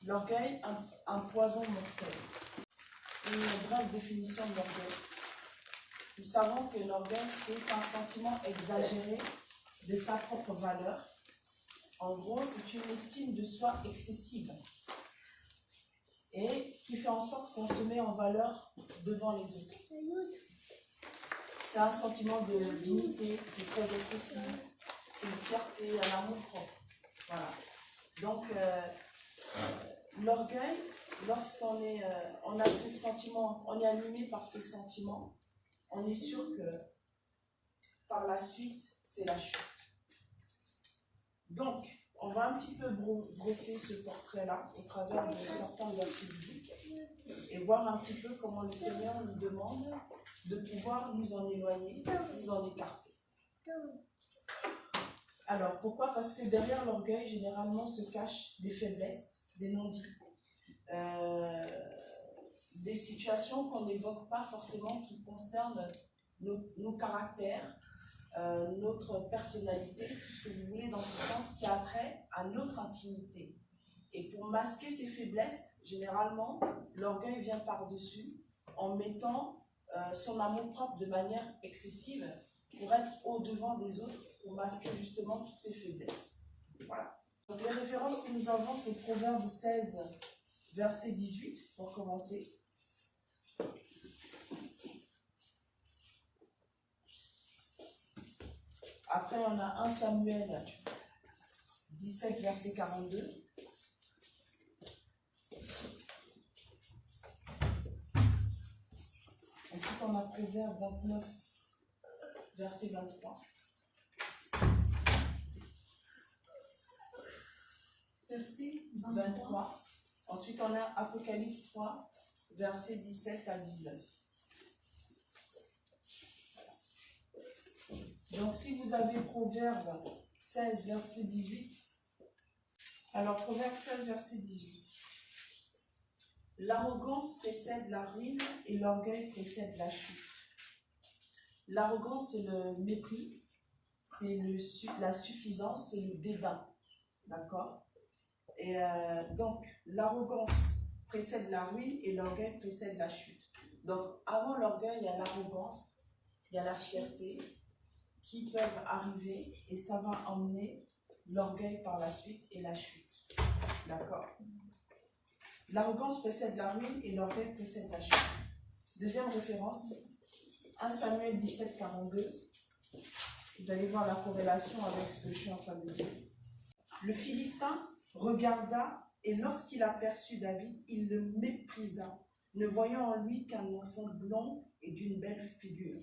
L'orgueil, un poison mortel. Une brève définition de l'orgueil. Nous savons que l'orgueil, c'est un sentiment exagéré de sa propre valeur. En gros, c'est une estime de soi excessive et qui fait en sorte qu'on se met en valeur devant les autres. C'est un sentiment de dignité qui est très excessif. C'est une fierté, un amour propre. Voilà. Donc, l'orgueil, lorsqu'on est, on a ce sentiment, on est animé par ce sentiment, on est sûr que par la suite, c'est la chute. Donc, on va un petit peu brosser ce portrait-là au travers de certains versets bibliques et voir un petit peu comment le Seigneur nous demande de pouvoir nous en éloigner, nous en écarter. Alors, pourquoi? Parce que derrière l'orgueil, généralement, se cachent des faiblesses, des non-dits, des situations qu'on n'évoque pas forcément qui concernent nos caractères, notre personnalité, tout ce que vous voulez, dans ce sens qui a trait à notre intimité. Et pour masquer ces faiblesses, généralement, l'orgueil vient par-dessus en mettant son amour-propre de manière excessive pour être au-devant des autres, pour masquer justement toutes ces faiblesses. Voilà. Donc les références que nous avons, c'est Proverbe 16, verset 18, pour commencer. Après, on a 1 Samuel 17, verset 42. Ensuite, on a Proverbe 29, verset 23. Verset 23. Ensuite, on a Apocalypse 3, verset 17 à 19. Donc, si vous avez Proverbe 16, verset 18, alors Proverbe 16, verset 18. L'arrogance précède la ruine et l'orgueil précède la chute. L'arrogance, c'est le mépris, c'est la suffisance, c'est le dédain. D'accord? Et donc, l'arrogance précède la ruine et l'orgueil précède la chute. Donc, avant l'orgueil, il y a l'arrogance, il y a la fierté qui peuvent arriver et ça va emmener l'orgueil par la suite et la chute. D'accord? L'arrogance précède la ruine et l'orgueil précède la chute. Deuxième référence, 1 Samuel 17, 42. Vous allez voir la corrélation avec ce que je suis en train de dire. Le Philistin regarda et lorsqu'il aperçut David, il le méprisa, ne voyant en lui qu'un enfant blond et d'une belle figure.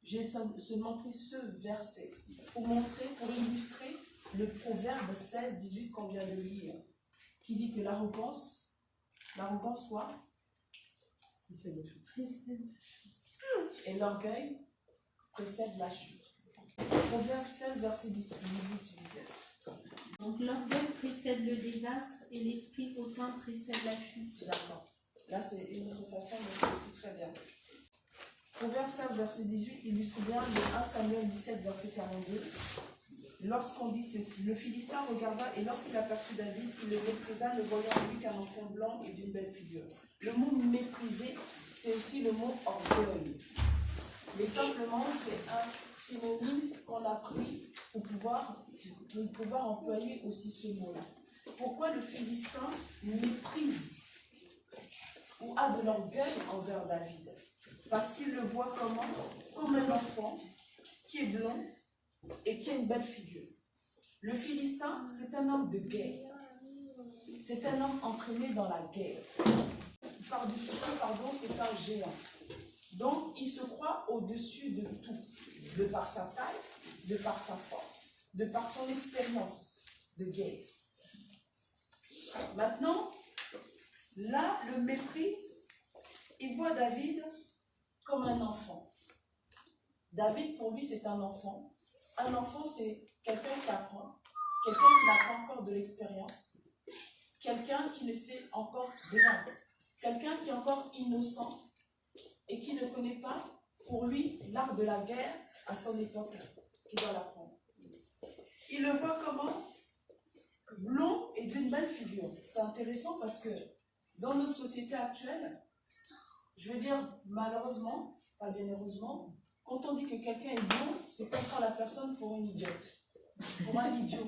J'ai seulement pris ce verset pour illustrer le proverbe 16, 18 qu'on vient de lire, qui dit que l'arrogance quoi? Et l'orgueil précède la chute. Proverbe 16, verset 18, s'il vous plaît. Donc l'orgueil précède le désastre et l'esprit hautain précède la chute. D'accord. Là, c'est une autre façon, mais c'est aussi très bien. Proverbe 16, verset 18 illustre bien le 1 Samuel 17, verset 42. Lorsqu'on dit ceci, le Philistin regarda et lorsqu'il aperçut David, il le méprisa, ne voyant en lui qu'un enfant blanc et d'une belle figure. Le mot mépriser, c'est aussi le mot orgueil. Mais simplement, c'est un synonyme qu'on a pris pour pouvoir employer aussi ce mot-là. Pourquoi le Philistin méprise ou a de l'orgueil envers David? Parce qu'il le voit comment? Comme un enfant qui est blond et qui a une belle figure. Le Philistin, c'est un homme de guerre. C'est un homme entraîné dans la guerre. Par-dessus ça, c'est un géant. Donc, il se croit au-dessus de tout, de par sa taille, de par sa force, de par son expérience de guerre. Maintenant, là, le mépris, il voit David comme un enfant. David, pour lui, c'est un enfant. Un enfant, c'est quelqu'un qui apprend, quelqu'un qui n'a pas encore de l'expérience, quelqu'un qui ne sait encore rien, quelqu'un qui est encore innocent et qui ne connaît pas, pour lui, l'art de la guerre à son époque, qui doit l'apprendre. Il le voit comment? blond et d'une belle figure. C'est intéressant parce que dans notre société actuelle, je veux dire malheureusement, pas bien heureusement, quand on dit que quelqu'un est blond, c'est qu'on prend la personne pour une idiote, pour un idiot.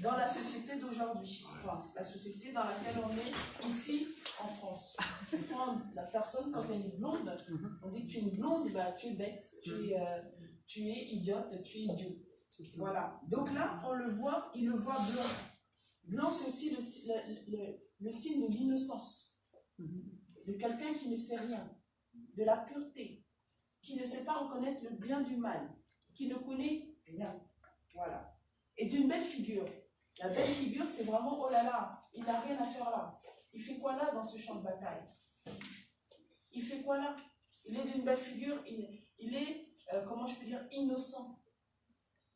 Dans la société d'aujourd'hui, enfin, la société dans laquelle on est ici en France. Enfin, la personne, quand elle est blonde, on dit que tu es une blonde, bah, tu es bête, tu es idiote, tu es idiot. Voilà. Donc là, on le voit, il le voit blanc. Blanc, c'est aussi le signe de l'innocence, de quelqu'un qui ne sait rien, de la pureté, qui ne sait pas reconnaître le bien du mal, qui ne connaît rien. Voilà. Et d'une belle figure. La belle figure, c'est vraiment, oh là là, il n'a rien à faire là. Il fait quoi là dans ce champ de bataille? Il fait quoi là? Il est d'une belle figure, il est, comment je peux dire, innocent.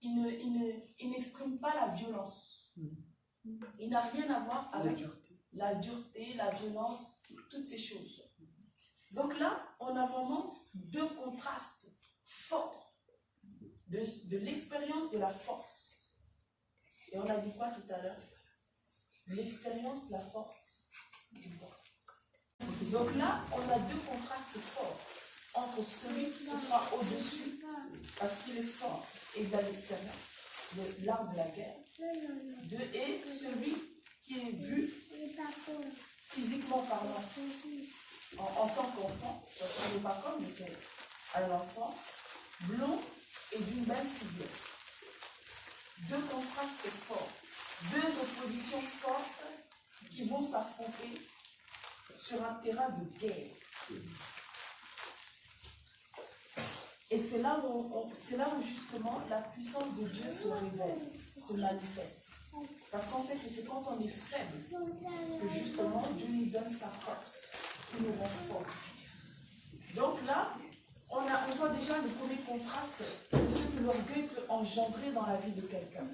Il n'exprime pas la violence. Il n'a rien à voir avec la dureté, la violence, toutes ces choses. Donc là, on a vraiment deux contrastes forts de l'expérience de la force. Et on a dit quoi tout à l'heure? L'expérience, la force du bon. Donc là, on a deux contrastes forts entre celui qui se croit au-dessus, parce qu'il est fort et il a l'expérience de l'art de la guerre, et celui qui est vu physiquement parlant en tant qu'enfant, parce qu'on n'est pas comme, mais c'est un enfant, blond et d'une belle figure. Deux contrastes forts, deux oppositions fortes qui vont s'affronter sur un terrain de guerre. Et c'est là où justement la puissance de Dieu se révèle, se manifeste. Parce qu'on sait que c'est quand on est faible que justement Dieu nous donne sa force, qui nous rend forts. Donc là, on voit déjà le premier contraste de ce que l'orgueil peut engendrer dans la vie de quelqu'un.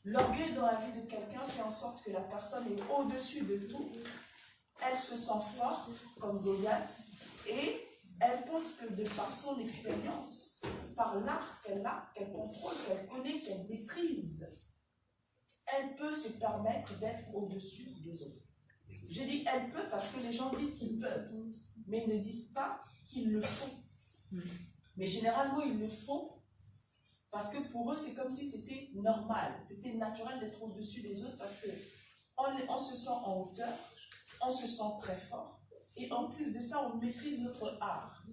L'orgueil dans la vie de quelqu'un fait en sorte que la personne est au-dessus de tout. Elle se sent forte, comme Goliath, et elle pense que de par son expérience, par l'art qu'elle a, qu'elle contrôle, qu'elle connaît, qu'elle maîtrise, elle peut se permettre d'être au-dessus des autres. Je dis elle peut parce que les gens disent qu'ils peuvent, mais ils ne disent pas qu'ils le font. Mais généralement, ils le font parce que pour eux, c'est comme si c'était normal, c'était naturel d'être au-dessus des autres parce qu'on se sent en hauteur, on se sent très fort. Et en plus de ça, on maîtrise notre art.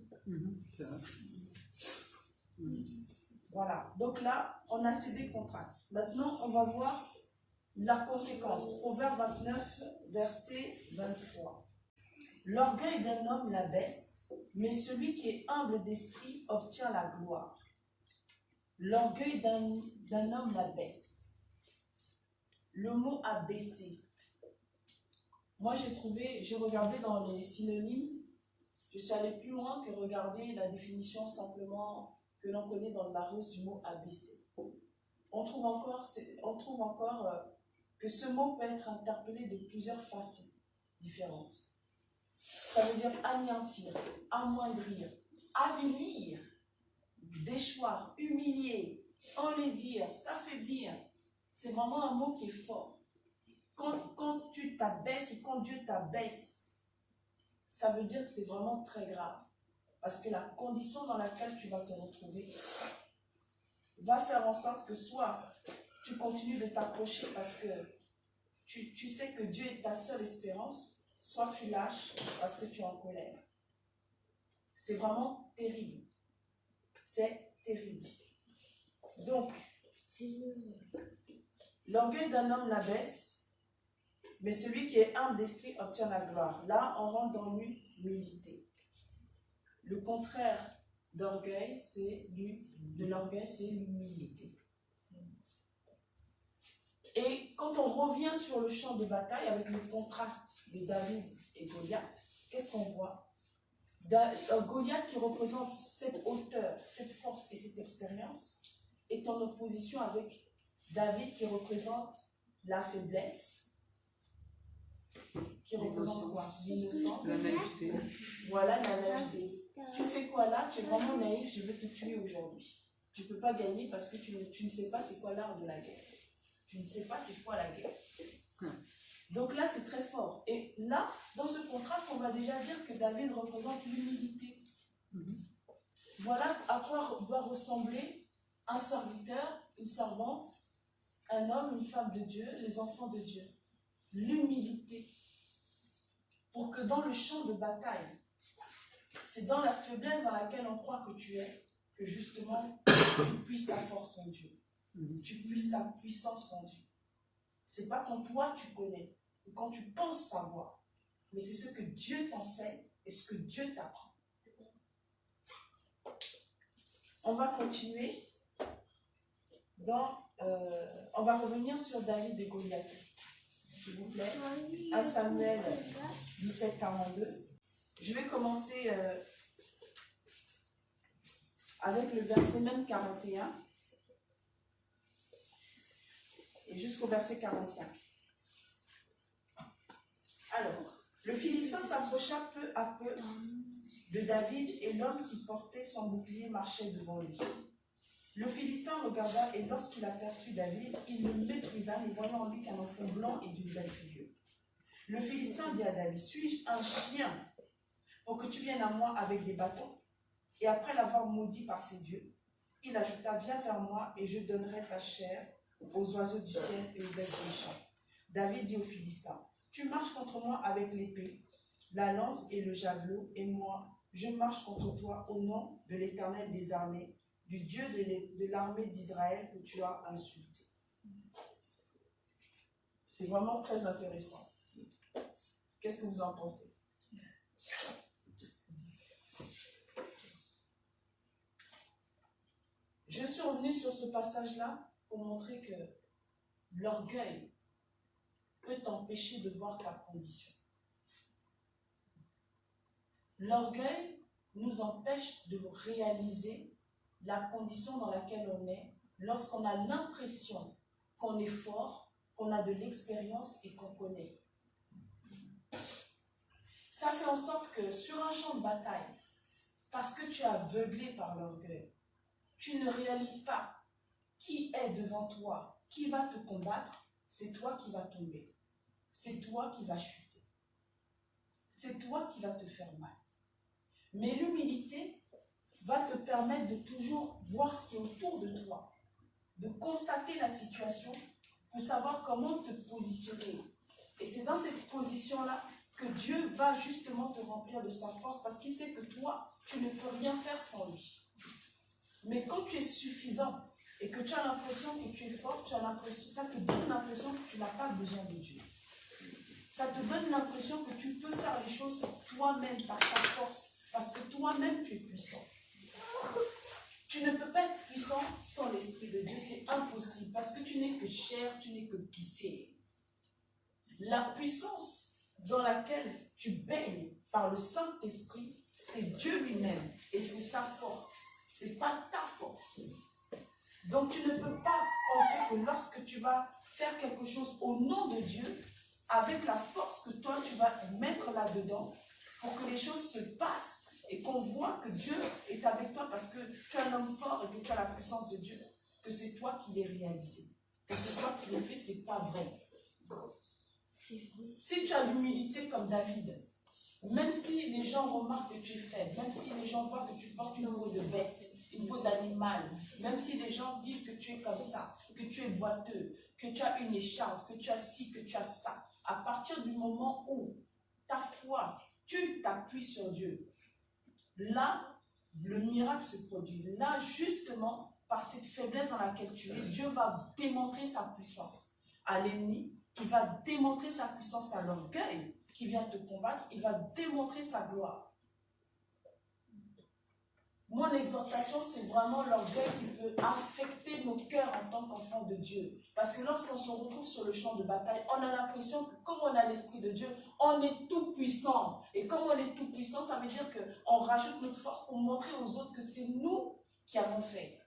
Voilà. Donc là, on a ces deux contrastes. Maintenant, on va voir la conséquence. Proverbe 29, verset 23. L'orgueil d'un homme l'abaisse, mais celui qui est humble d'esprit obtient la gloire. L'orgueil d'un homme l'abaisse. Le mot abaisser. Moi, j'ai regardé dans les synonymes, je suis allée plus loin que regarder la définition simplement que l'on connaît dans le Larousse du mot abaisser. On trouve encore que ce mot peut être interpellé de plusieurs façons différentes. Ça veut dire anéantir, amoindrir, avilir, déchoir, humilier, enlaidir, s'affaiblir. C'est vraiment un mot qui est fort. Quand tu t'abaisses ou quand Dieu t'abaisse, ça veut dire que c'est vraiment très grave. Parce que la condition dans laquelle tu vas te retrouver va faire en sorte que soit tu continues de t'approcher parce que tu sais que Dieu est ta seule espérance, soit tu lâches parce que tu es en colère. C'est vraiment terrible. C'est terrible. Donc, l'orgueil d'un homme l'abaisse, mais celui qui est humble d'esprit obtient la gloire. Là, on rentre dans l'humilité. Le contraire d'orgueil, de l'orgueil, c'est l'humilité. Et quand on revient sur le champ de bataille avec le contraste de David et Goliath, qu'est-ce qu'on voit? Goliath qui représente cette hauteur, cette force et cette expérience est en opposition avec David qui représente la faiblesse, qui représente quoi? L'innocence. La naïveté. Voilà la naïveté. Tu fais quoi là? Tu es vraiment naïf, je vais te tuer aujourd'hui. Tu ne peux pas gagner parce que tu ne sais pas c'est quoi l'art de la guerre. Tu ne sais pas c'est quoi la guerre. Donc là, c'est très fort. Et là, dans ce contraste, on va déjà dire que David représente l'humilité. Voilà à quoi doit ressembler un serviteur, une servante, un homme, une femme de Dieu, les enfants de Dieu. L'humilité. Pour que dans le champ de bataille, c'est dans la faiblesse dans laquelle on croit que tu es, que justement, tu puisses ta force en Dieu. Tu puisses ta puissance en Dieu. C'est pas quand toi tu connais, ou quand tu penses savoir, mais c'est ce que Dieu t'enseigne et ce que Dieu t'apprend. On va continuer on va revenir sur David et Goliath. S'il vous plaît. 1 Samuel 17, 42. Je vais commencer avec le verset même 41 et jusqu'au verset 45. Alors, le Philistin s'approcha peu à peu de David et l'homme qui portait son bouclier marchait devant lui. Le Philistin regarda et lorsqu'il aperçut David, il le méprisa, ne voyant en lui qu'un enfant blanc et d'une belle figure. Le Philistin dit à David, suis-je un chien pour que tu viennes à moi avec des bâtons? Et après l'avoir maudit par ses dieux, il ajouta, viens vers moi et je donnerai ta chair aux oiseaux du ciel et aux bêtes des champs. David dit au Philistin, tu marches contre moi avec l'épée, la lance et le javelot, et moi, je marche contre toi au nom de l'Éternel des armées, du Dieu de l'armée d'Israël que tu as insulté. C'est vraiment très intéressant. Qu'est-ce que vous en pensez? Je suis revenue sur ce passage-là pour montrer que l'orgueil peut t'empêcher de voir ta condition. L'orgueil nous empêche de réaliser la condition dans laquelle on est lorsqu'on a l'impression qu'on est fort, qu'on a de l'expérience et qu'on connaît. Ça fait en sorte que sur un champ de bataille, parce que tu es aveuglé par l'orgueil, tu ne réalises pas qui est devant toi, qui va te combattre, c'est toi qui vas tomber. C'est toi qui vas chuter. C'est toi qui vas te faire mal. Mais l'humilité va te permettre de toujours voir ce qui est autour de toi, de constater la situation pour savoir comment te positionner. Et c'est dans cette position-là que Dieu va justement te remplir de sa force parce qu'il sait que toi, tu ne peux rien faire sans lui. Mais quand tu es suffisant et que tu as l'impression que tu es fort, ça te donne l'impression que tu n'as pas besoin de Dieu. Ça te donne l'impression que tu peux faire les choses toi-même par ta force parce que toi-même tu es puissant. Tu ne peux pas être puissant sans l'Esprit de Dieu, c'est impossible parce que tu n'es que chair, tu n'es que poussière. La puissance dans laquelle tu baignes par le Saint-Esprit, c'est Dieu lui-même et c'est sa force, c'est pas ta force. Donc tu ne peux pas penser que lorsque tu vas faire quelque chose au nom de Dieu, avec la force que toi tu vas mettre là-dedans, pour que les choses se passent et qu'on voit que Dieu est avec toi parce que tu es un homme fort et que tu as la puissance de Dieu, que c'est toi qui l'as réalisé, que c'est toi qui l'as fait, c'est pas vrai. Si tu as l'humilité comme David, même si les gens remarquent que tu es faible, même si les gens voient que tu portes une peau de bête, une peau d'animal, même si les gens disent que tu es comme ça, que tu es boiteux, que tu as une écharpe, que tu as ci, que tu as ça, à partir du moment où ta foi, tu t'appuies sur Dieu, là, le miracle se produit. Là, justement, par cette faiblesse dans laquelle tu es, Dieu va démontrer sa puissance à l'ennemi, il va démontrer sa puissance à l'orgueil qui vient te combattre, il va démontrer sa gloire. Mon exhortation, c'est vraiment l'orgueil qui peut affecter nos cœurs en tant qu'enfants de Dieu. Parce que lorsqu'on se retrouve sur le champ de bataille, on a l'impression que comme on a l'Esprit de Dieu, on est tout puissant. Et comme on est tout puissant, ça veut dire qu'on rajoute notre force pour montrer aux autres que c'est nous qui avons fait.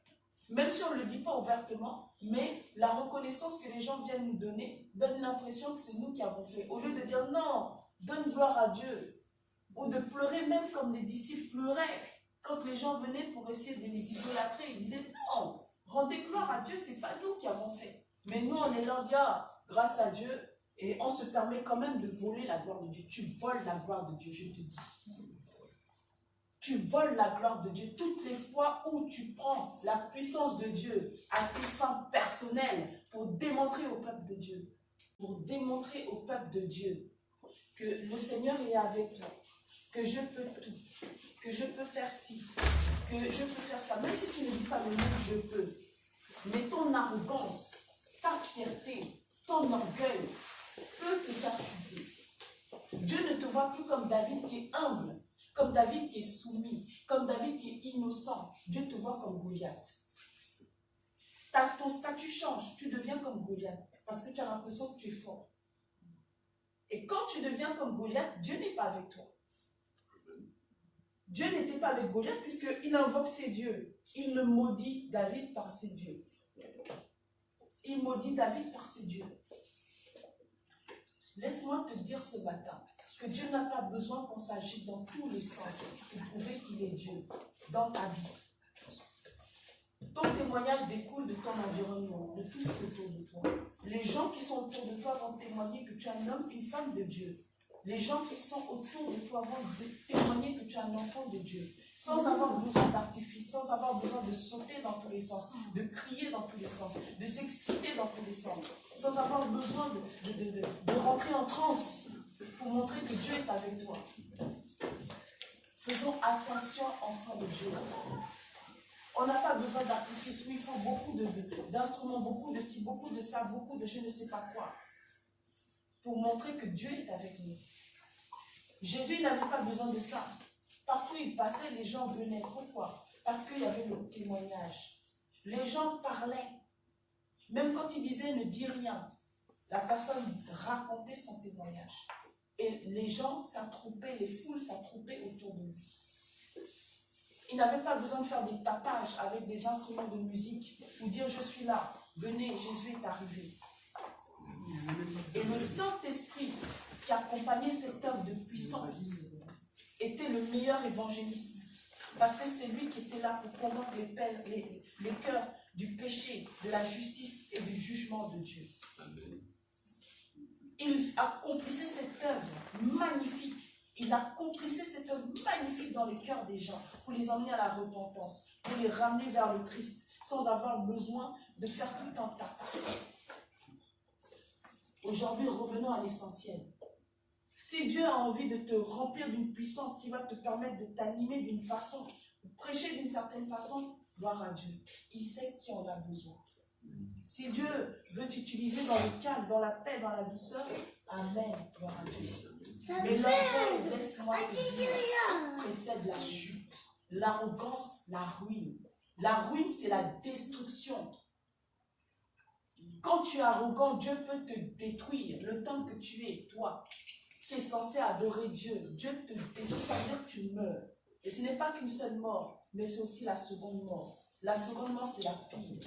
Même si on ne le dit pas ouvertement, mais la reconnaissance que les gens viennent nous donner donne l'impression que c'est nous qui avons fait. Au lieu de dire non, donne gloire à Dieu. Ou de pleurer même comme les disciples pleuraient. Quand les gens venaient pour essayer de les idolâtrer, ils disaient non, rendez gloire à Dieu, ce n'est pas nous qui avons fait. Mais nous, on est là, on dit, ah, grâce à Dieu, et on se permet quand même de voler la gloire de Dieu. Tu voles la gloire de Dieu, je te dis. Tu voles la gloire de Dieu toutes les fois où tu prends la puissance de Dieu à tes fins personnelles pour démontrer au peuple de Dieu, que le Seigneur est avec toi, que je peux tout, que je peux faire ci, que je peux faire ça. Même si tu ne dis pas le mot je peux, mais ton arrogance, ta fierté, ton orgueil peut te faire chuter. Dieu ne te voit plus comme David qui est humble, comme David qui est soumis, comme David qui est innocent. Dieu te voit comme Goliath. Ton statut change, tu deviens comme Goliath, parce que tu as l'impression que tu es fort. Et quand tu deviens comme Goliath, Dieu n'est pas avec toi. Dieu n'était pas avec Goliath puisqu'il invoque ses dieux. Il le maudit David par ses dieux. Il maudit David par ses dieux. Laisse-moi te dire ce matin que Dieu n'a pas besoin qu'on s'agite dans tous les sens pour prouver qu'il est Dieu dans ta vie. Ton témoignage découle de ton environnement, de tout ce qui est autour de toi. Les gens qui sont autour de toi vont témoigner que tu es un homme, une femme de Dieu. Les gens qui sont autour de toi vont témoigner que tu es un enfant de Dieu, sans avoir besoin d'artifice, sans avoir besoin de sauter dans tous les sens, de crier dans tous les sens, de s'exciter dans tous les sens, sans avoir besoin de rentrer en transe pour montrer que Dieu est avec toi. Faisons attention, enfants de Dieu. On n'a pas besoin d'artifice. Oui, il faut beaucoup d'instruments, beaucoup de ci, beaucoup de ça, beaucoup de je ne sais pas quoi, pour montrer que Dieu est avec nous. Jésus n'avait pas besoin de ça. Partout où il passait, les gens venaient. Pourquoi? Parce qu'il y avait le témoignage. Les gens parlaient. Même quand il disait ne dis rien, la personne racontait son témoignage. Et les gens s'attroupaient, les foules s'attroupaient autour de lui. Il n'avait pas besoin de faire des tapages avec des instruments de musique ou dire je suis là, venez, Jésus est arrivé. Et le Saint-Esprit qui accompagnait cette œuvre de puissance était le meilleur évangéliste. Parce que c'est lui qui était là pour convaincre les cœurs du péché, de la justice et du jugement de Dieu. Il accomplissait cette œuvre magnifique. Il accomplissait cette œuvre magnifique dans les cœurs des gens pour les emmener à la repentance, pour les ramener vers le Christ, sans avoir besoin de faire tout un tas. Aujourd'hui, revenons à l'essentiel. Si Dieu a envie de te remplir d'une puissance qui va te permettre de t'animer d'une façon, de prêcher d'une certaine façon, gloire à Dieu. Il sait qui en a besoin. Si Dieu veut t'utiliser dans le calme, dans la paix, dans la douceur, amen, gloire à Dieu. Mais l'orgueil, laisse-moi te dire, précède la chute. L'arrogance, la ruine. La ruine, c'est la destruction. Quand tu es arrogant, Dieu peut te détruire. Le temps que tu es, toi, qui es censé adorer Dieu, Dieu te détruit, ça veut dire que tu meurs. Et ce n'est pas qu'une seule mort, mais c'est aussi la seconde mort. La seconde mort, c'est la pire.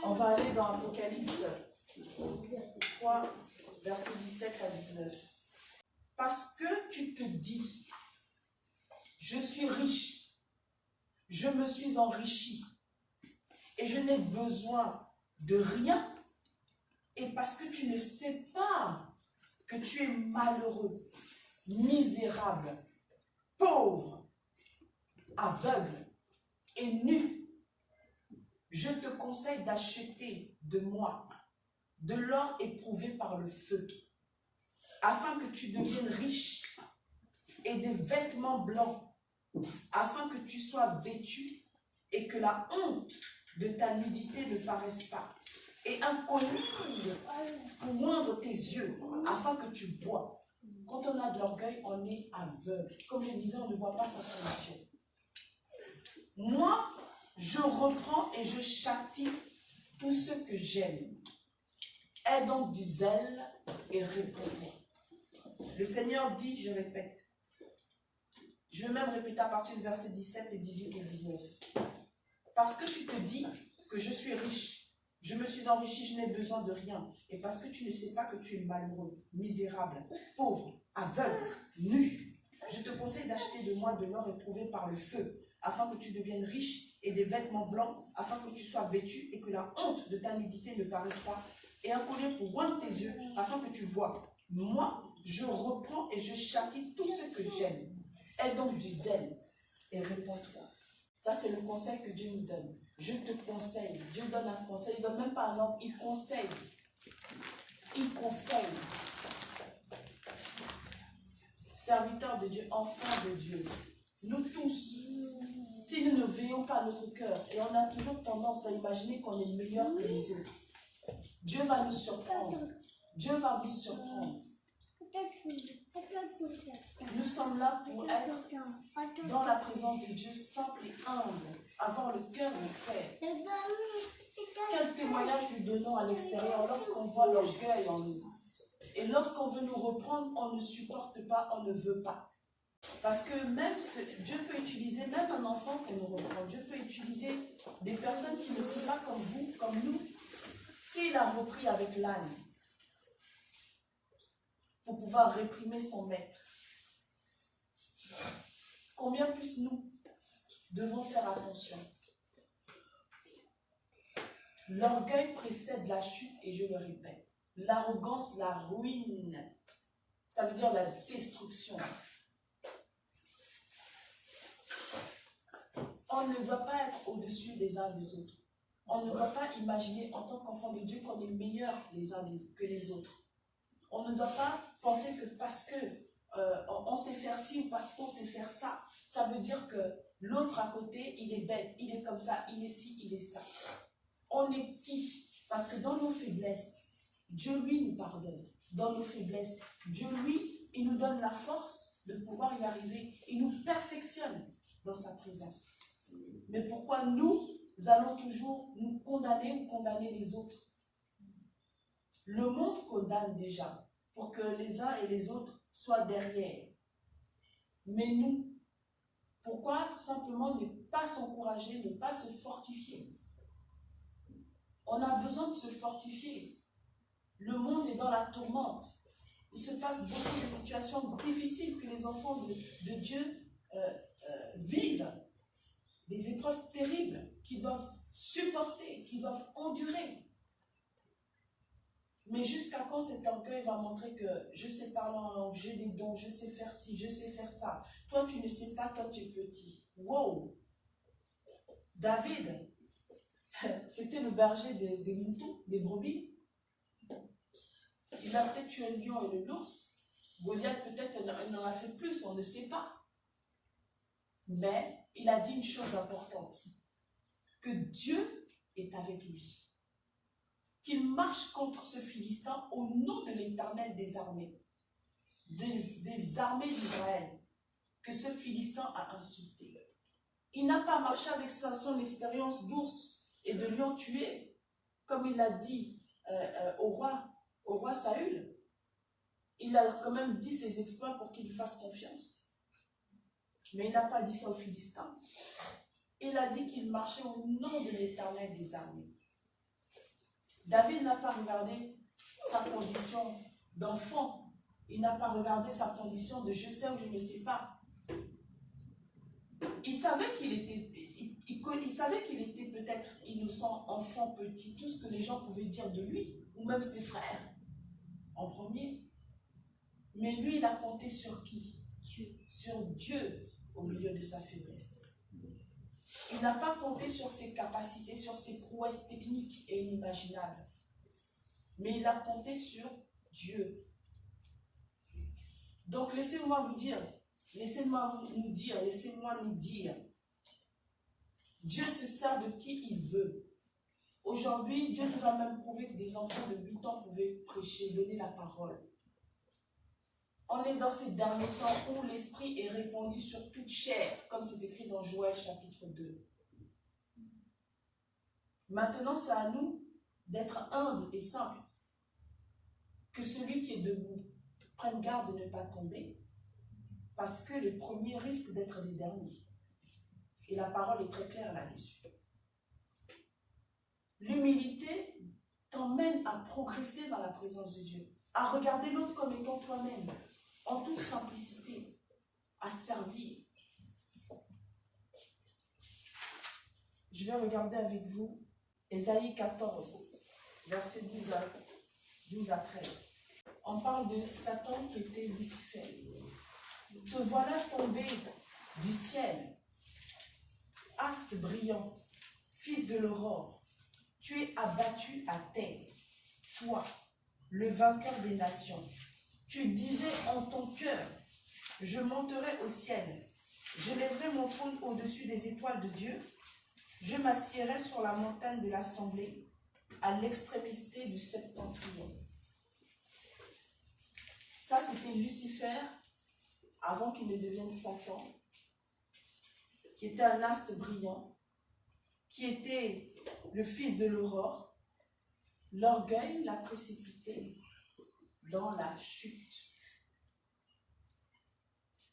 On va aller dans Apocalypse 3, versets 17 à 19. Parce que tu te dis, je suis riche, je me suis enrichi, et je n'ai besoin de rien, et parce que tu ne sais pas que tu es malheureux, misérable, pauvre, aveugle et nu, je te conseille d'acheter de moi de l'or éprouvé par le feu, afin que tu deviennes riche, et des vêtements blancs, afin que tu sois vêtu et que la honte de ta nudité ne paraisse pas, et un collier pour moindre tes yeux, afin que tu vois. Quand on a de l'orgueil, on est aveugle. Comme je disais, on ne voit pas sa condition. Moi, je reprends et je châtie tous ceux que j'aime. Aie donc du zèle et réponds-moi. Le Seigneur dit, je répète, je vais même répéter à partir du verset 17 et 18 et 19. Parce que tu te dis que je suis riche, je me suis enrichi, je n'ai besoin de rien. Et parce que tu ne sais pas que tu es malheureux, misérable, pauvre, aveugle, nu, je te conseille d'acheter de moi de l'or éprouvé par le feu, afin que tu deviennes riche et des vêtements blancs, afin que tu sois vêtu et que la honte de ta nudité ne paraisse pas, et un collier pour oindre tes yeux, afin que tu vois. Moi, je reprends et je châtie tout ce que j'aime. Aie donc du zèle et réponds-toi. Ça, c'est le conseil que Dieu nous donne. Je te conseille. Dieu donne un conseil. Il ne donne même pas un ordre, il conseille. Il conseille. Serviteurs de Dieu, enfants de Dieu, nous tous, si nous ne veillons pas à notre cœur, et on a toujours tendance à imaginer qu'on est meilleur que les autres, Dieu va nous surprendre. Dieu va vous surprendre. Nous sommes là pour être dans la présence de Dieu, simple et humble, avoir le cœur de frère. Quel témoignage nous donnons à l'extérieur lorsqu'on voit l'orgueil en nous. Et lorsqu'on veut nous reprendre, on ne supporte pas, on ne veut pas. Parce que même Dieu peut utiliser même un enfant pour nous reprendre. Dieu peut utiliser des personnes qui ne font pas comme vous, comme nous. S'il a repris avec l'âne pour pouvoir réprimer son maître, combien plus nous devons faire attention. L'orgueil précède la chute, et je le répète. L'arrogance, la ruine. Ça veut dire la destruction. On ne doit pas être au-dessus des uns des autres. On ne doit pas imaginer en tant qu'enfant de Dieu qu'on est meilleur les uns que les autres. On ne doit pas penser que parce que on sait faire ci ou parce qu'on sait faire ça, ça veut dire que l'autre à côté, il est bête, il est comme ça, il est ci, il est ça. On est qui? Parce que dans nos faiblesses, Dieu, lui, nous pardonne. Dans nos faiblesses, Dieu, lui, il nous donne la force de pouvoir y arriver. Il nous perfectionne dans sa présence. Mais pourquoi nous allons toujours nous condamner ou condamner les autres? Le monde condamne déjà pour que les uns et les autres soient derrière. Mais nous, pourquoi simplement ne pas s'encourager, ne pas se fortifier? On a besoin de se fortifier. Le monde est dans la tourmente. Il se passe beaucoup de situations difficiles que les enfants de Dieu vivent. Des épreuves terribles qu'ils doivent supporter, qu'ils doivent endurer. Mais jusqu'à quand cet orgueil va montrer que je sais parler en langue, j'ai des dons, je sais faire ci, je sais faire ça. Toi, tu ne sais pas, toi, tu es petit. Wow! David, c'était le berger des moutons, des brebis. Il a peut-être tué le lion et l'ours. Goliath, peut-être, il en a fait plus, on ne sait pas. Mais il a dit une chose importante, que Dieu est avec lui. Qu'il marche contre ce Philistin au nom de l'Éternel des armées, des armées d'Israël, que ce Philistin a insulté. Il n'a pas marché avec son expérience d'ours et de lion tué, comme il a dit au roi Saül. Il a quand même dit ses exploits pour qu'il lui fasse confiance. Mais il n'a pas dit ça aux Philistins. Il a dit qu'il marchait au nom de l'Éternel des armées. David n'a pas regardé sa condition d'enfant. Il n'a pas regardé sa condition de je sais ou je ne sais pas. Il savait qu'il était, il savait qu'il était peut-être innocent, enfant, petit, tout ce que les gens pouvaient dire de lui, ou même ses frères, en premier. Mais lui, il a compté sur qui? Sur Dieu au milieu de sa faiblesse. Il n'a pas compté sur ses capacités, sur ses prouesses techniques et inimaginables. Mais il a compté sur Dieu. Donc laissez-moi vous dire, laissez-moi nous dire, Dieu se sert de qui il veut. Aujourd'hui, Dieu nous a même prouvé que des enfants de 8 ans pouvaient prêcher, donner la parole. On est dans ces derniers temps où l'Esprit est répandu sur toute chair, comme c'est écrit dans Joël chapitre 2. Maintenant, c'est à nous d'être humbles et simples. Que celui qui est debout prenne garde de ne pas tomber, parce que les premiers risquent d'être les derniers. Et la parole est très claire là-dessus. L'humilité t'emmène à progresser dans la présence de Dieu, à regarder l'autre comme étant toi-même, en toute simplicité, à servir. Je vais regarder avec vous Ésaïe 14, versets 12 à 13. On parle de Satan qui était Lucifer. Te voilà tombé du ciel, astre brillant, fils de l'aurore. Tu es abattu à terre, toi, le vainqueur des nations. Tu disais en ton cœur, je monterai au ciel, je lèverai mon trône au-dessus des étoiles de Dieu, je m'assiérai sur la montagne de l'assemblée, à l'extrémité du septentrion. Ça, c'était Lucifer, avant qu'il ne devienne Satan, qui était un astre brillant, qui était le fils de l'aurore. L'orgueil l'a précipité dans la chute.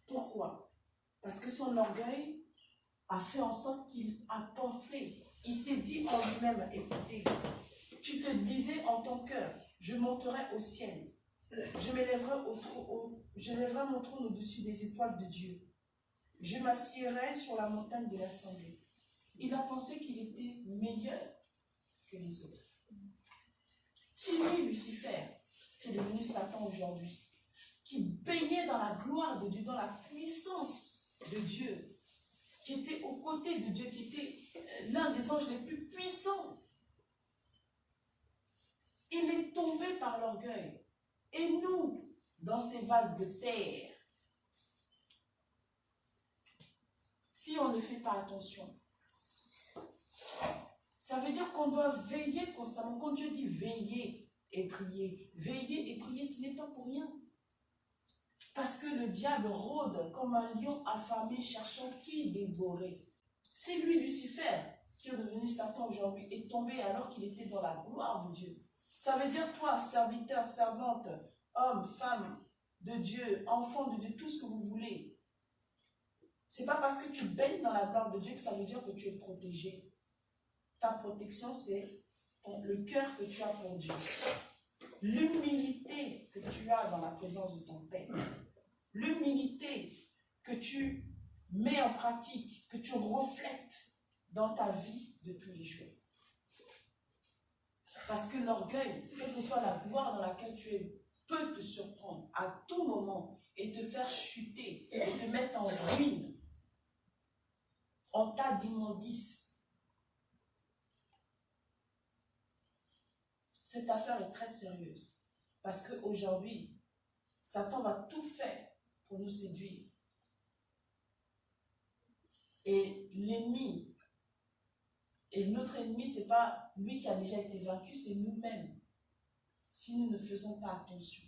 Pourquoi? Parce que son orgueil a fait en sorte qu'il a pensé, il s'est dit en lui-même, écoutez, tu te disais en ton cœur, je monterai au ciel, je lèverai mon trône au-dessus des étoiles de Dieu, je m'assiérai sur la montagne de l'assemblée. Il a pensé qu'il était meilleur que les autres. Si lui, Lucifer, qui est devenu Satan aujourd'hui, qui baignait dans la gloire de Dieu, dans la puissance de Dieu, qui était aux côtés de Dieu, qui était l'un des anges les plus puissants, il est tombé par l'orgueil. Et nous, dans ces vases de terre, si on ne fait pas attention, ça veut dire qu'on doit veiller constamment. Quand Dieu dit veiller et prier, ce n'est pas pour rien. Parce que le diable rôde comme un lion affamé cherchant qui dévorer. C'est lui, Lucifer, qui est devenu Satan aujourd'hui, est tombé alors qu'il était dans la gloire de Dieu. Ça veut dire toi, serviteur, servante, homme, femme de Dieu, enfant de Dieu, tout ce que vous voulez. C'est pas parce que tu baignes dans la gloire de Dieu que ça veut dire que tu es protégé. Ta protection, c'est le cœur que tu as pour Dieu. L'humilité que tu as dans la présence de ton Père. L'humilité que tu mets en pratique, que tu reflètes dans ta vie de tous les jours. Parce que l'orgueil, quelle que soit la gloire dans laquelle tu es, peut te surprendre à tout moment et te faire chuter et te mettre en ruine, en tas d'immondices. Cette affaire est très sérieuse. Parce qu'aujourd'hui, Satan va tout faire pour nous séduire. Et l'ennemi, et notre ennemi, ce n'est pas lui qui a déjà été vaincu, c'est nous-mêmes. Si nous ne faisons pas attention.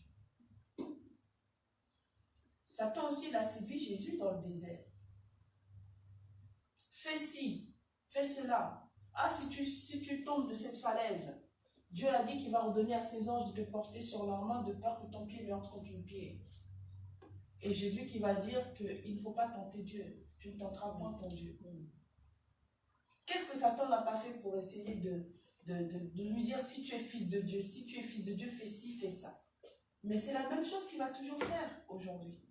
Satan aussi, il a séduit Jésus dans le désert. Fais ci, fais cela. Ah, si tu tombes de cette falaise, Dieu a dit qu'il va ordonner à ses anges de te porter sur leurs mains de peur que ton pied lui entre contre une pierre. Et Jésus qui va dire qu'il ne faut pas tenter Dieu. Tu ne tenteras point ton Dieu. Qu'est-ce que Satan n'a pas fait pour essayer de lui dire si tu es fils de Dieu, fais ci, fais ça. Mais c'est la même chose qu'il va toujours faire aujourd'hui.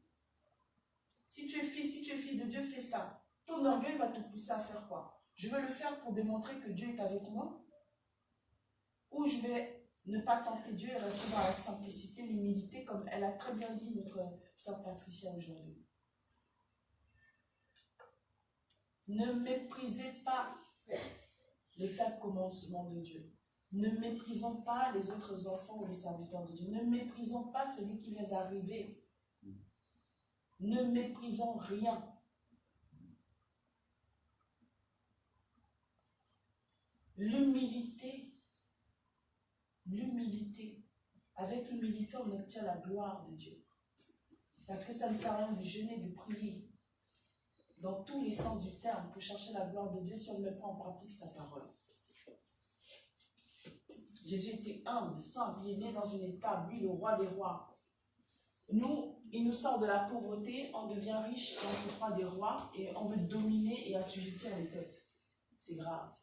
Si tu es fils de Dieu, fais ça. Ton orgueil va te pousser à faire quoi? Je veux le faire pour démontrer que Dieu est avec moi? Ou je vais ne pas tenter Dieu et rester dans la simplicité, l'humilité, comme elle a très bien dit notre sœur Patricia aujourd'hui. Ne méprisez pas les faibles commencements de Dieu. Ne méprisons pas les autres enfants ou les serviteurs de Dieu. Ne méprisons pas celui qui vient d'arriver. Ne méprisons rien. L'humilité. Avec l'humilité, on obtient la gloire de Dieu. Parce que ça ne sert à rien de jeûner, de prier dans tous les sens du terme pour chercher la gloire de Dieu si on ne met pas en pratique sa parole. Jésus était humble, simple, il est né dans une étable, lui le roi des rois. Nous, il nous sort de la pauvreté, on devient riche et on se croit des rois et on veut dominer et assujettir les peuples. C'est grave.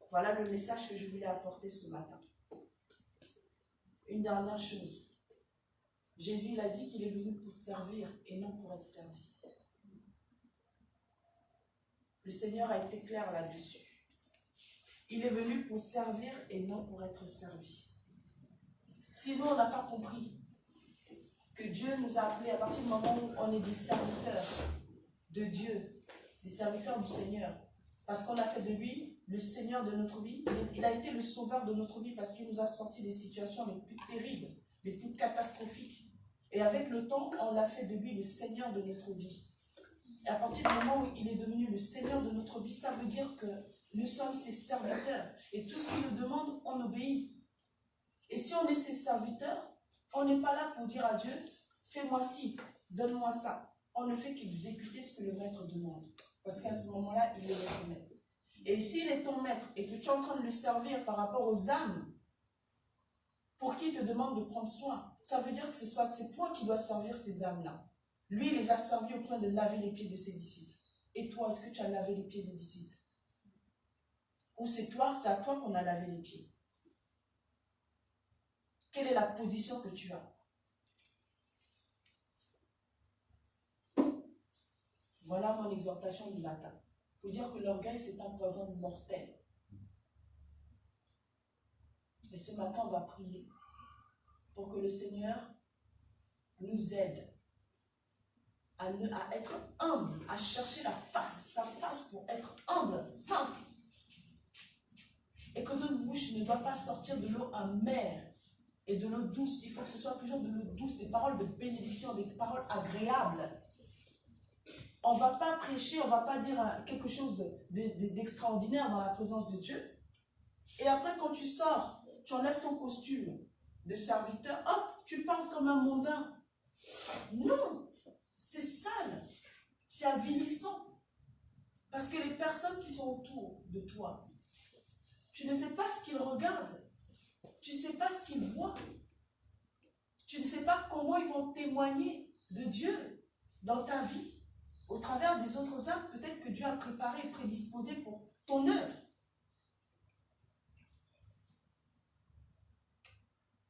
Voilà le message que je voulais apporter ce matin. Une dernière chose. Jésus, il a dit qu'il est venu pour servir et non pour être servi. Le Seigneur a été clair là-dessus. Il est venu pour servir et non pour être servi. Si nous, on n'a pas compris que Dieu nous a appelés à partir du moment où on est des serviteurs de Dieu, des serviteurs du Seigneur, parce qu'on a fait de lui le Seigneur de notre vie, il a été le sauveur de notre vie parce qu'il nous a sorti des situations les plus terribles, les plus catastrophiques. Et avec le temps, on l'a fait de lui le Seigneur de notre vie. Et à partir du moment où il est devenu le Seigneur de notre vie, ça veut dire que nous sommes ses serviteurs. Et tout ce qu'il nous demande, on obéit. Et si on est ses serviteurs, on n'est pas là pour dire à Dieu, fais-moi ci, donne-moi ça. On ne fait qu'exécuter ce que le maître demande. Parce qu'à ce moment-là, il est notre maître. Et s'il est ton maître et que tu es en train de le servir par rapport aux âmes, pour qui il te demande de prendre soin, ça veut dire que c'est toi qui dois servir ces âmes-là. Lui, il les a servis au point de laver les pieds de ses disciples. Et toi, est-ce que tu as lavé les pieds des disciples? Ou c'est à toi qu'on a lavé les pieds? Quelle est la position que tu as? Voilà mon exhortation du matin. Il faut dire que l'orgueil, c'est un poison mortel. Et ce matin, on va prier pour que le Seigneur nous aide à être humble, à chercher sa face pour être humble, simple. Et que notre bouche ne doit pas sortir de l'eau amère et de l'eau douce. Il faut que ce soit toujours de l'eau douce, des paroles de bénédiction, des paroles agréables. On ne va pas prêcher, on ne va pas dire quelque chose d'extraordinaire dans la présence de Dieu. Et après, quand tu sors, tu enlèves ton costume de serviteur, hop, tu parles comme un mondain. Non, c'est sale, c'est avilissant. Parce que les personnes qui sont autour de toi, tu ne sais pas ce qu'ils regardent, tu ne sais pas ce qu'ils voient, tu ne sais pas comment ils vont témoigner de Dieu dans ta vie, au travers des autres âmes, peut-être que Dieu a préparé et prédisposé pour ton œuvre.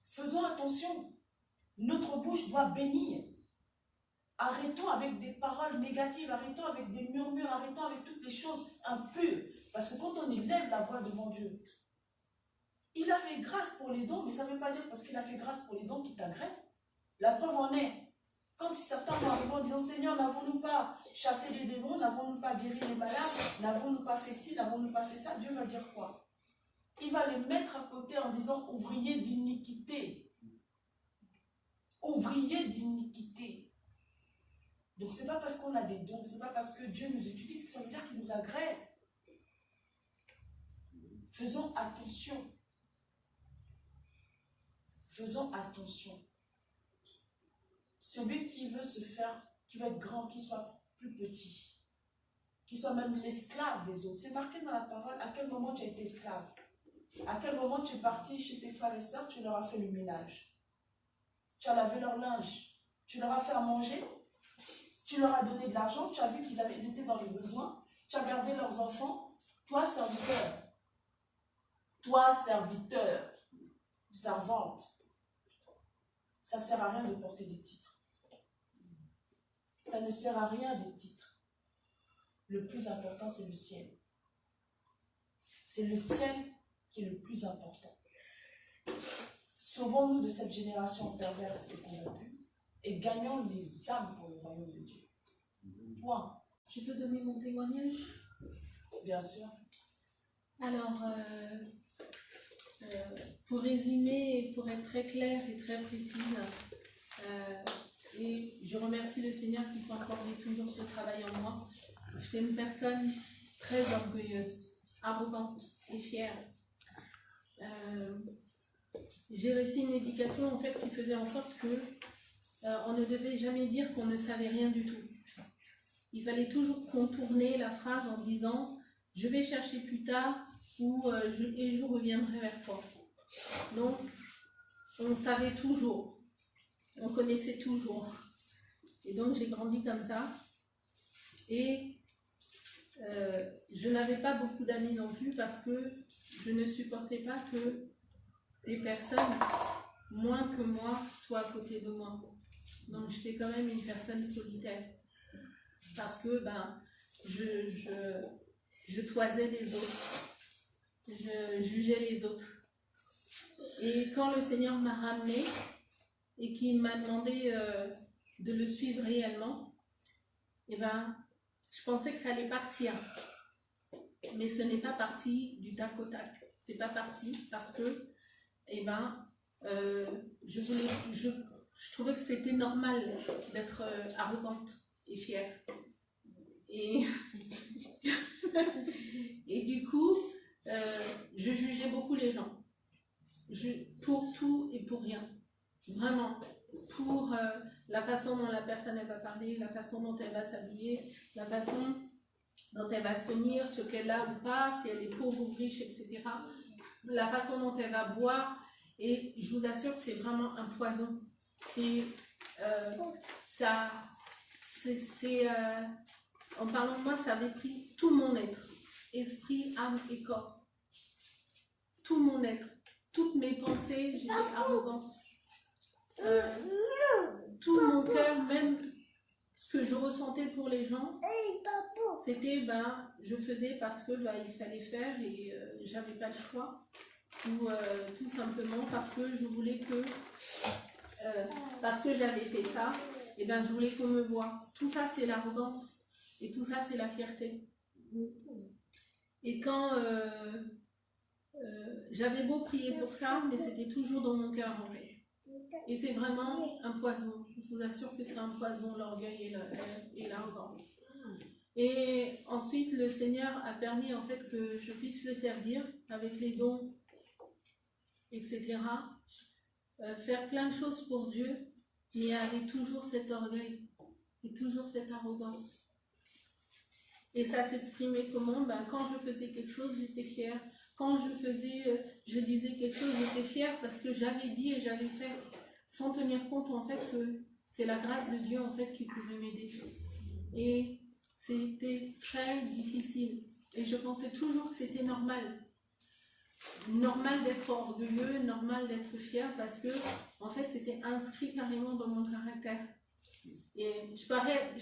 Faisons attention, notre bouche doit bénir. Arrêtons avec des paroles négatives, arrêtons avec des murmures, arrêtons avec toutes les choses impures. Parce que quand on élève la voix devant Dieu, il a fait grâce pour les dons, mais ça ne veut pas dire parce qu'il a fait grâce pour les dons qu'il t'agrée. La preuve en est, quand certains vont arriver en disant, Seigneur, n'avons-nous pas chassé les démons, n'avons-nous pas guéri les malades, n'avons-nous pas fait ci, n'avons-nous pas fait ça, Dieu va dire quoi? Il va les mettre à côté en disant, ouvrier d'iniquité. Ouvrier d'iniquité. Donc ce n'est pas parce qu'on a des dons, ce n'est pas parce que Dieu nous utilise que ça veut dire qu'il nous agrée. Faisons attention. Faisons attention. Celui qui veut se faire, qui veut être grand, qui soit plus petit, qui soit même l'esclave des autres. C'est marqué dans la parole à quel moment tu as été esclave. À quel moment tu es parti chez tes frères et sœurs, tu leur as fait le ménage. Tu as lavé leur linge. Tu leur as fait à manger. Tu leur as donné de l'argent. Tu as vu qu'ils étaient dans le besoin. Tu as gardé leurs enfants. Toi, serviteur. Toi, serviteur. Servante. Ça ne sert à rien de porter des titres. Ça ne sert à rien des titres. Le plus important, c'est le ciel. C'est le ciel qui est le plus important. Sauvons-nous de cette génération perverse et corrompue et gagnons les âmes pour le royaume de Dieu. Point. Je peux donner mon témoignage? Bien sûr. Alors, pour résumer et pour être très claire et très précise, et je remercie le Seigneur qui peut accorder toujours ce travail en moi. J'étais une personne très orgueilleuse, arrogante et fière. J'ai reçu une éducation en fait qui faisait en sorte que on ne devait jamais dire qu'on ne savait rien du tout. Il fallait toujours contourner la phrase en disant je vais chercher plus tard ou je reviendrai vers toi. Donc on savait toujours, on connaissait toujours. Et donc j'ai grandi comme ça. Et je n'avais pas beaucoup d'amis non plus parce que je ne supportais pas que des personnes moins que moi soient à côté de moi. Donc j'étais quand même une personne solitaire. Parce que je toisais les autres, je jugeais les autres. Et quand le Seigneur m'a ramené et qu'il m'a demandé de le suivre réellement, eh ben, je pensais que ça allait partir. Mais ce n'est pas parti du tac au tac. C'est pas parti parce que, eh ben, je trouvais que c'était normal d'être arrogante et fière. Et, et du coup, je jugeais beaucoup les gens. Pour tout et pour rien. Vraiment. Pour la façon dont la personne elle va parler, la façon dont elle va s'habiller, la façon dont elle va se tenir, ce qu'elle a ou pas, si elle est pauvre ou riche, etc. La façon dont elle va boire. Et je vous assure que c'est vraiment un poison. En parlant de moi, ça avait pris tout mon être. Esprit, âme et corps. Tout mon être. Toutes mes pensées, j'étais arrogante. Tout mon cœur, même ce que je ressentais pour les gens, c'était, je faisais parce que il fallait faire et j'avais pas le choix. Ou tout simplement parce que je voulais que, parce que j'avais fait ça, et je voulais qu'on me voie. Tout ça, c'est l'arrogance. Et tout ça, c'est la fierté. Et quand j'avais beau prier pour ça, mais c'était toujours dans mon cœur en fait. Et c'est vraiment un poison. Je vous assure que c'est un poison, l'orgueil et l'arrogance. Et ensuite, le Seigneur a permis en fait que je puisse le servir avec les dons, etc. Faire plein de choses pour Dieu, mais il y avait toujours cet orgueil et toujours cette arrogance. Et ça s'exprimait comment? Quand je faisais quelque chose, j'étais fière. Quand je disais quelque chose, j'étais fière parce que j'avais dit et j'avais fait, sans tenir compte en fait que c'est la grâce de Dieu en fait qui pouvait m'aider. Et c'était très difficile. Et je pensais toujours que c'était normal. Normal d'être orgueilleux, normal d'être fier parce que en fait c'était inscrit carrément dans mon caractère. Et je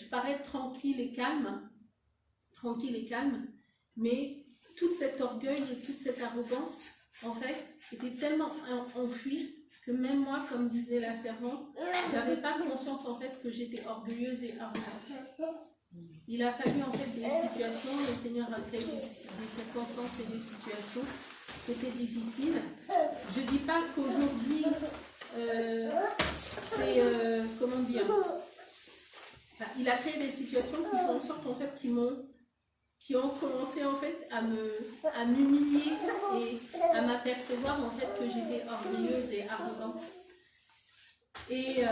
parais tranquille et calme, mais tout cet orgueil et toute cette arrogance, en fait, était tellement enfouie que même moi, comme disait la servante, j'avais pas conscience en fait que j'étais orgueilleuse et arrogante. Il a fallu en fait des situations, le Seigneur a créé des circonstances et des situations qui étaient difficiles. Je dis pas qu'aujourd'hui, c'est comment dire. Il a créé des situations qui font en sorte en fait qui ont commencé en fait à m'humilier et à m'apercevoir en fait que j'étais orgueilleuse et arrogante. Et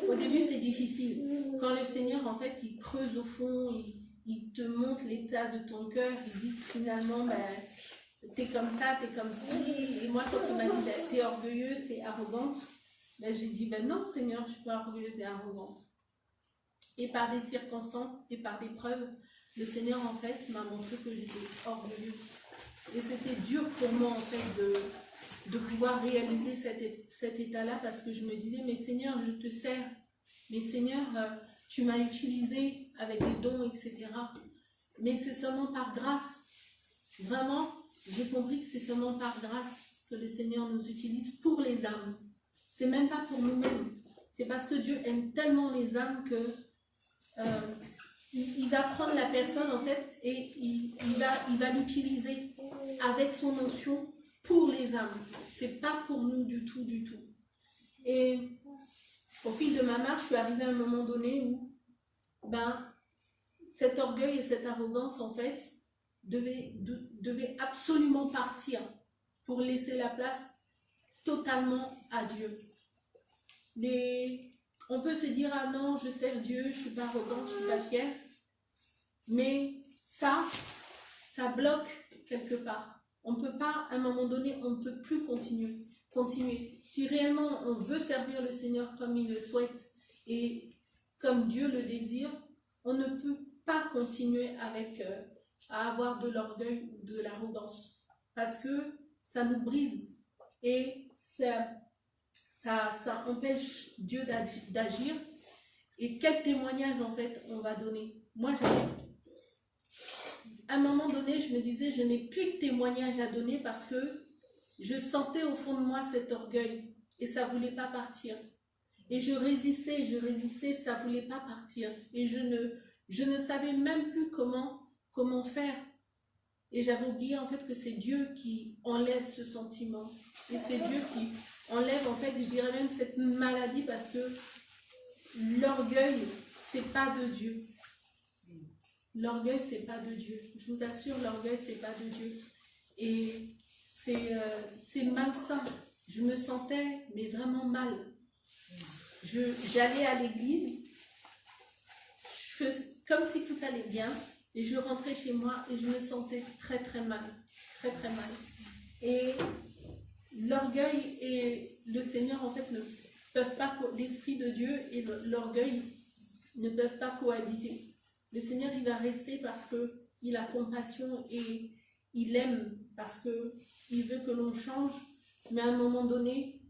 au début c'est difficile. Quand le Seigneur en fait il creuse au fond, il te montre l'état de ton cœur, il dit que finalement t'es comme ça, t'es comme ci. Et moi quand il m'a dit t'es orgueilleuse, t'es arrogante, j'ai dit non Seigneur, je suis pas orgueilleuse et arrogante. Et par des circonstances et par des preuves, le Seigneur en fait m'a montré que j'étais orgueilleuse. Et c'était dur pour moi en fait de pouvoir réaliser cet état-là parce que je me disais, mais Seigneur, je te sers. Mais Seigneur, tu m'as utilisé avec des dons, etc. Mais c'est seulement par grâce. Vraiment, j'ai compris que c'est seulement par grâce que le Seigneur nous utilise pour les âmes. C'est même pas pour nous-mêmes. C'est parce que Dieu aime tellement les âmes que il va prendre la personne en fait et il va l'utiliser avec son onction pour les âmes. C'est pas pour nous du tout. Et au fil de ma marche, je suis arrivée à un moment donné où cet orgueil et cette arrogance en fait devaient absolument partir pour laisser la place totalement à Dieu. On peut se dire, ah non, je sers Dieu, je ne suis pas arrogante, je ne suis pas fière. Mais ça bloque quelque part. On ne peut pas, à un moment donné, on ne peut plus continuer. Si réellement on veut servir le Seigneur comme il le souhaite et comme Dieu le désire, on ne peut pas continuer à avoir de l'orgueil ou de l'arrogance. Parce que ça nous brise et ça empêche Dieu d'agir. Et quel témoignage en fait on va donner? Moi à un moment donné, je me disais, je n'ai plus de témoignage à donner parce que je sentais au fond de moi cet orgueil et ça ne voulait pas partir. Et je résistais, ça ne voulait pas partir. Et je ne savais même plus comment faire. Et j'avais oublié en fait que c'est Dieu qui enlève ce sentiment. Et c'est Dieu qui enlève en fait, je dirais même cette maladie parce que l'orgueil, c'est pas de Dieu. L'orgueil, c'est pas de Dieu. Je vous assure, l'orgueil, c'est pas de Dieu. Et c'est malsain. Je me sentais, mais vraiment mal. J'allais à l'église, je faisais comme si tout allait bien, et je rentrais chez moi et je me sentais très très mal. Très très mal. Et l'orgueil et le Seigneur, en fait, ne peuvent pas, l'Esprit de Dieu et l'orgueil ne peuvent pas cohabiter. Le Seigneur, il va rester parce qu'il a compassion et il aime parce qu'il veut que l'on change, mais à un moment donné,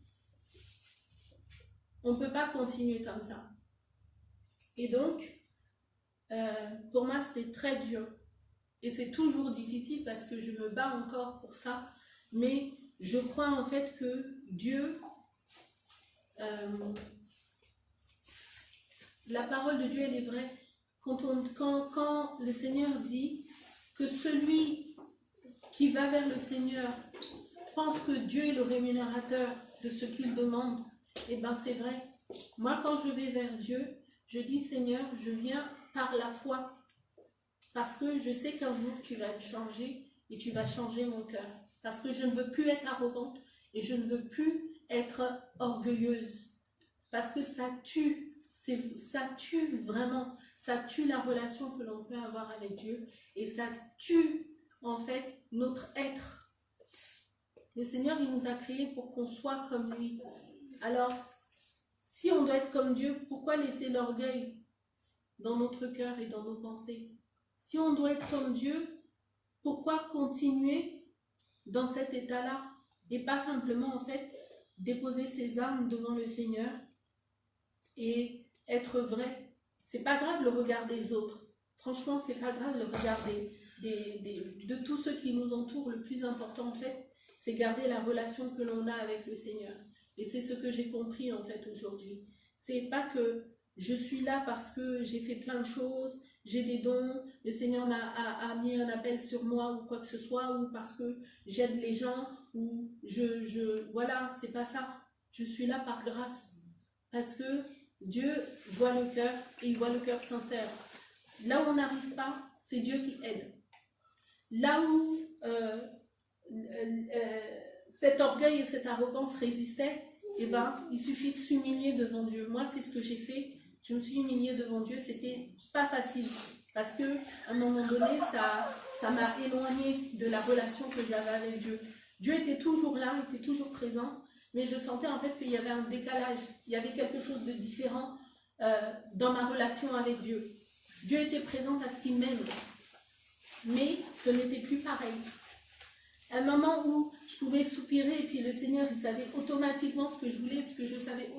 on ne peut pas continuer comme ça. Et donc, pour moi, c'était très dur. Et c'est toujours difficile parce que je me bats encore pour ça. Mais je crois en fait que Dieu, la parole de Dieu, elle est vraie. Quand le Seigneur dit que celui qui va vers le Seigneur pense que Dieu est le rémunérateur de ce qu'il demande, eh bien c'est vrai. Moi, quand je vais vers Dieu, je dis Seigneur, je viens par la foi. Parce que je sais qu'un jour tu vas me changer et tu vas changer mon cœur. Parce que je ne veux plus être arrogante et je ne veux plus être orgueilleuse. Parce que ça tue vraiment, ça tue la relation que l'on peut avoir avec Dieu et ça tue en fait notre être. Le Seigneur, il nous a créés pour qu'on soit comme lui. Alors, si on doit être comme Dieu, pourquoi laisser l'orgueil dans notre cœur et dans nos pensées? Si on doit être comme Dieu, pourquoi continuer dans cet état-là et pas simplement en fait déposer ses armes devant le Seigneur et être vrai? C'est pas grave le regard des autres. Franchement, c'est pas grave le regard de tous ceux qui nous entourent. Le plus important en fait, c'est garder la relation que l'on a avec le Seigneur. Et c'est ce que j'ai compris en fait aujourd'hui. C'est pas que je suis là parce que j'ai fait plein de choses, j'ai des dons, le Seigneur a mis un appel sur moi ou quoi que ce soit, ou parce que j'aide les gens, ou voilà, c'est pas ça. Je suis là par grâce. Parce que Dieu voit le cœur et il voit le cœur sincère. Là où on n'arrive pas, c'est Dieu qui aide. Là où cet orgueil et cette arrogance résistaient, eh ben, il suffit de s'humilier devant Dieu. Moi, c'est ce que j'ai fait. Je me suis humiliée devant Dieu. C'était pas facile parce que à un moment donné, ça m'a éloignée de la relation que j'avais avec Dieu. Dieu était toujours là, était toujours présent, mais je sentais en fait qu'il y avait un décalage. Il y avait quelque chose de différent dans ma relation avec Dieu. Dieu était présent parce qu'il m'aime, mais ce n'était plus pareil. À un moment où je pouvais soupirer et puis le Seigneur, il savait automatiquement ce que je voulais, ce que je savais,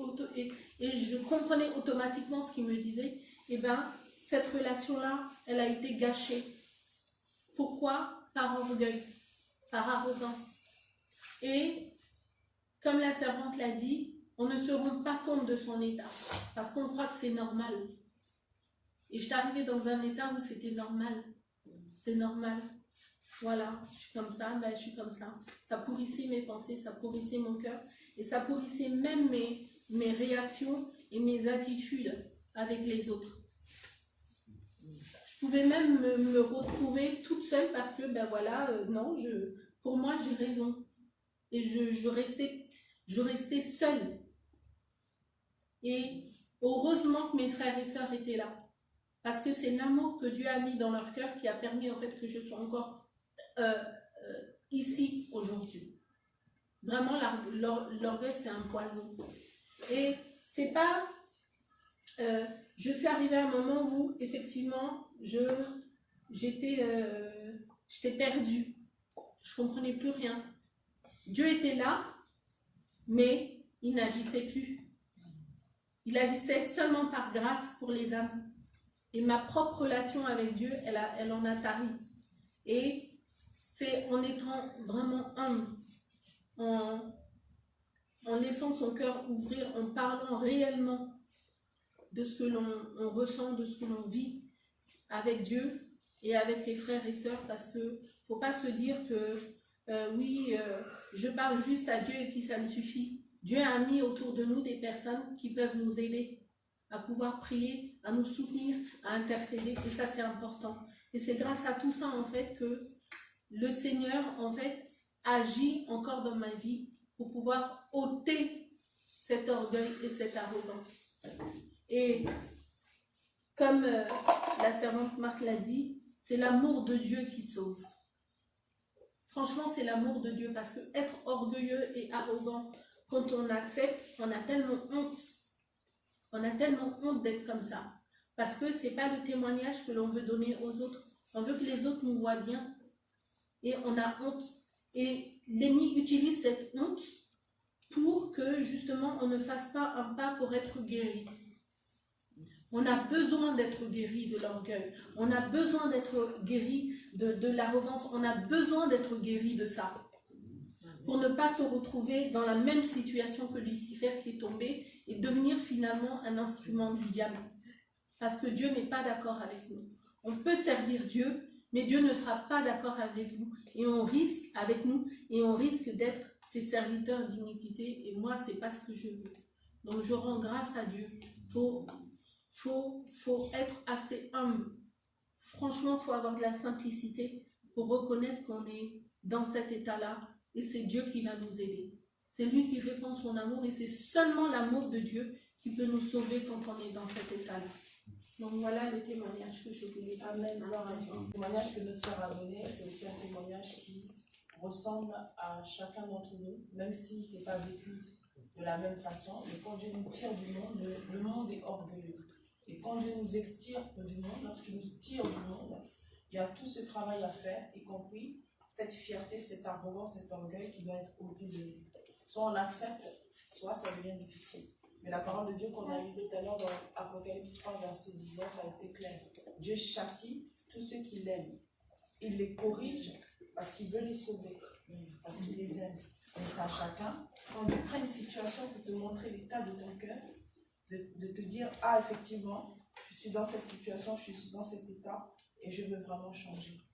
et je comprenais automatiquement ce qu'il me disait, et bien, cette relation-là, elle a été gâchée. Pourquoi? Par orgueil, par arrogance. Et, comme la servante l'a dit, on ne se rend pas compte de son état, parce qu'on croit que c'est normal. Et je suis arrivée dans un état où c'était normal. C'était normal. Voilà, je suis comme ça, ben je suis comme ça. Ça pourrissait mes pensées, ça pourrissait mon cœur. Et ça pourrissait même mes réactions et mes attitudes avec les autres. Je pouvais même me retrouver toute seule parce que, ben voilà, non, pour moi, j'ai raison. Et je restais seule. Et heureusement que mes frères et sœurs étaient là. Parce que c'est l'amour que Dieu a mis dans leur cœur qui a permis en fait que je sois encore ici aujourd'hui. Vraiment, l'orgueil, c'est un poison. Et c'est pas... je suis arrivée à un moment où, effectivement, j'étais perdue. Je comprenais plus rien. Dieu était là, mais il n'agissait plus. Il agissait seulement par grâce pour les âmes. Et ma propre relation avec Dieu, elle en a tari. Et c'est en étant vraiment humble, en laissant son cœur ouvrir, en parlant réellement de ce que l'on ressent, de ce que l'on vit avec Dieu et avec les frères et sœurs, parce que faut pas se dire que je parle juste à Dieu et puis ça me suffit. Dieu a mis autour de nous des personnes qui peuvent nous aider à pouvoir prier, à nous soutenir, à intercéder, et ça c'est important. Et c'est grâce à tout ça en fait que le Seigneur en fait agit encore dans ma vie pour pouvoir ôter cet orgueil et cette arrogance. Et comme la servante Marthe l'a dit, c'est l'amour de Dieu qui sauve. Franchement, c'est l'amour de Dieu, parce que être orgueilleux et arrogant, quand on accepte, on a tellement honte. On a tellement honte d'être comme ça. Parce que ce n'est pas le témoignage que l'on veut donner aux autres. On veut que les autres nous voient bien. Et on a honte. Et l'ennemi utilise cette honte pour que justement on ne fasse pas un pas pour être guéri. On a besoin d'être guéri de l'orgueil. On a besoin d'être guéri de l'arrogance. On a besoin d'être guéri de ça. Pour ne pas se retrouver dans la même situation que Lucifer qui est tombé et devenir finalement un instrument du diable. Parce que Dieu n'est pas d'accord avec nous. On peut servir Dieu, mais Dieu ne sera pas d'accord avec nous. Et on risque, avec nous, et on risque d'être ses serviteurs d'iniquité. Et moi, c'est pas ce que je veux. Donc je rends grâce à Dieu. Faut être assez humble. Franchement, il faut avoir de la simplicité pour reconnaître qu'on est dans cet état-là. Et c'est Dieu qui va nous aider. C'est lui qui répand son amour, et c'est seulement l'amour de Dieu qui peut nous sauver quand on est dans cet état-là. Donc voilà le témoignage que je voulais dire. Amen. Alors, le témoignage que notre sœur a donné, c'est aussi un témoignage qui ressemble à chacun d'entre nous, même si ce n'est pas vécu de la même façon. Mais quand Dieu nous tire du monde, le monde est orgueilleux. Et quand Dieu nous extirpe du monde, lorsqu'il nous tire du monde, il y a tout ce travail à faire, y compris cette fierté, cette arrogance, cet orgueil qui doit être ôté de nous. Soit on accepte, soit ça devient difficile. Mais la parole de Dieu qu'on a lue tout à l'heure dans Apocalypse 3, verset 19 a été claire. Dieu châtie tous ceux qui l'aiment. Il les corrige parce qu'il veut les sauver, parce qu'il les aime. Mais c'est à chacun, quand Dieu prend une situation pour te montrer l'état de ton cœur, de te dire, ah effectivement, je suis dans cette situation, je suis dans cet état, et je veux vraiment changer.